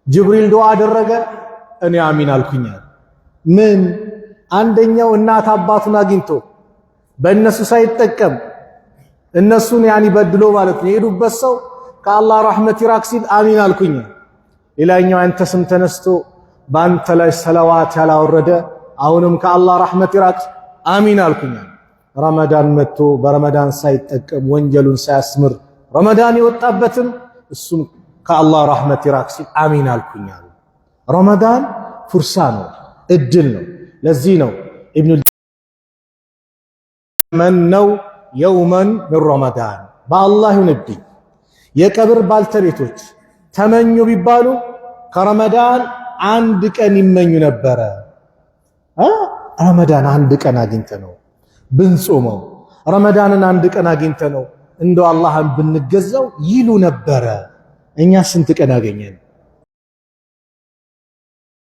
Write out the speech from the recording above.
ጅብሪል ዱዓ አደረገ፣ እኔ አሚን አልኩኛል። ምን አንደኛው እናት አባቱን አግኝቶ በእነሱ ሳይጠቀም እነሱን በድሎ ማለት ነው የሄዱበት ሰው ከአላህ ረሕመት ይራቅ ሲል አሚን አልኩኛል። ሌላኛው አንተ ስም ተነስቶ በአንተ ላይ ሰለዋት ያላወረደ አሁንም ከአላህ ረሕመት ይራቅ አሚን አልኩኛል። ረመዳን መጥቶ በረመዳን ሳይጠቀም ወንጀሉን ሳያስምር ረመዳን የወጣበትም እሱም ከአላህ ረሕመት ይራቅ ሲል አሚን አልኩኛል። ረመዳን ፉርሳ ነው፣ እድል ነው። ለዚህ ነው ኢብኑል መነው የውመን ምን ረመዳን በአላህ ይሁንብኝ የቀብር ባልተቤቶች ተመኙ ቢባሉ ከረመዳን አንድ ቀን ይመኙ ነበረ። ረመዳን አንድ ቀን አግኝተ ነው ብንጾመው፣ ረመዳንን አንድ ቀን አግኝተ ነው እንደው አላህን ብንገዛው ይሉ ነበረ። እኛ ስንት ቀን አገኘን?